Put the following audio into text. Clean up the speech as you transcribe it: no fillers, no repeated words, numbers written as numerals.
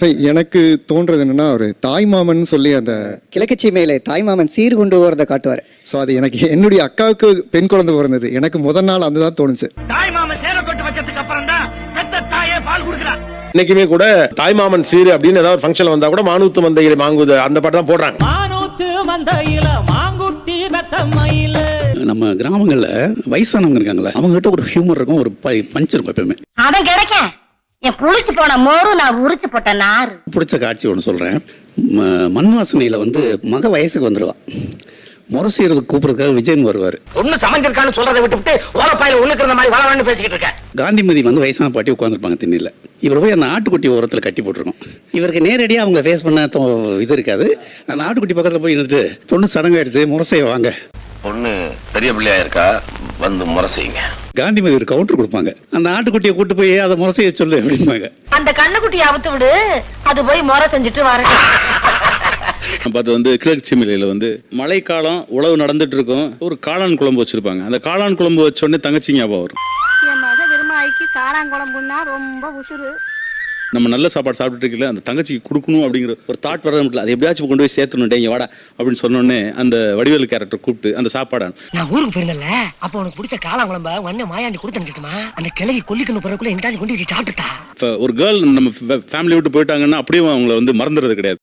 எனக்கு தோன்றது என்னன்னா ஒரு தாய்மாமன் சொல்லி அந்த கிழக்கு மேலே தாய்மாமன் சீர் கொண்டு போறதை காட்டுவார். ஸோ அது எனக்கு என்னுடைய அக்காவுக்கு பெண் குழந்தை பிறந்தது, எனக்கு முதல் நாள் அந்த தான் தோணுச்சு. தாய்மாமன் சேர கொட்டு வச்சதுக்கு அப்புறம் தான் பெத்த தாயே பால் குடுக்குறான். இன்னைக்குமே கூட தாய்மாமன் சீர் அப்படின்னு ஏதாவது ஃபங்க்ஷன் வந்தா கூட மானூத்து மந்தையில மாங்குது அந்த பாட்டு தான் போடுறாங்க. மானூத்து மந்தையில மாங்குட்டி மெத்தமையில. நம்ம கிராமங்கள்ல வயசானவங்க இருக்காங்களே, அவங்க கிட்ட ஒரு ஹியூமர் இருக்கும், ஒரு பஞ்ச் இருக்கும் எப்பவுமே. அவன் கிடைக்க என் புளிச்சு போன மோரு நான் உரிச்சு போட்ட நாறு. பிடிச்ச காட்சி ஒன்று சொல்றேன். மண் வாசனையில மக வயசுக்கு வந்துடுவா, முறை செய்யறதுக்கு கூப்பிடுறதுக்காக விஜயன் வருவார். ஒண்ணு சமைஞ்சிருக்கான்னு சொல்றதை விட்டுவிட்டு ஓரப்பாயில ஒண்ணுக்குற மாதிரி வளவன்னு பேசிக்கிட்டு இருக்கேன். காந்திமதி வயசான பாட்டி உட்காந்துருப்பாங்க திண்ணில. இவர் போய் அந்த ஆட்டுக்குட்டி ஓரத்தில் கட்டி போட்டிருக்கோம். இவருக்கு நேரடியாக அவங்க ஃபேஸ் பண்ண இது இருக்காது. அந்த ஆட்டுக்குட்டி பக்கத்தில் போய் இருந்துட்டு, பொண்ணு சடங்காயிடுச்சு, முறை செய்ய வாங்க, பொண்ணு பெரிய பிள்ளையா இருக்கா, வந்து முறை செய்யுங்க. காந்திமதி ஒரு கவுண்டர் கொடுப்பாங்க. அந்த ஆட்டுக்குட்டியை கூட்டு போய் அதை முறை செய்ய சொல்லு அப்படிம்பாங்க. அந்த கண்ணுக்குட்டியை அவுத்து விடு, அது போய் முறை செஞ்சுட்டு வர. பார்த்து கிழக்கு சீமையில மழைக்காலம் உழவு நடந்துட்டு இருக்கும். ஒரு காளான் குழம்பு வச்சிருப்பாங்க. அந்த காளான் குழம்பு வச்ச உடனே தங்கச்சி ஞாபகம் வரும். என் மக விரும்பாய்க்கு காளான் குழம்புன்னா ரொம்ப உசுறு. நம்ம நல்ல சாப்பாடு சாப்பிட்டு இருக்கல, அந்த தங்கச்சிக்கு கொடுக்கணும் அப்படிங்கிற ஒரு தாட் வர முடியல. அது எப்படியாச்சும் கொண்டு போய் சேர்த்துணும், இங்க வாடா அப்படின்னு சொன்னோடனே அந்த வடிவேலு கேரக்டர் கூப்பிட்டு அந்த சாப்பாடு. நான் ஊருக்கு போயிருந்தேன்ல, அப்ப உனக்கு பிடிச்ச காளான் குழம்பு உன்ன மாயாண்டி கொடுத்து நினைச்சுமா, அந்த கிளவி கொல்லிக்கணும் பிறகுள்ள எங்கிட்ட கொண்டு வச்சு சாப்பிட்டுட்டா. ஒரு கேர்ள் நம்ம ஃபேமிலி விட்டு போயிட்டாங்கன்னா அப்படியே அவங்கள மறந்துறது கிடையாது.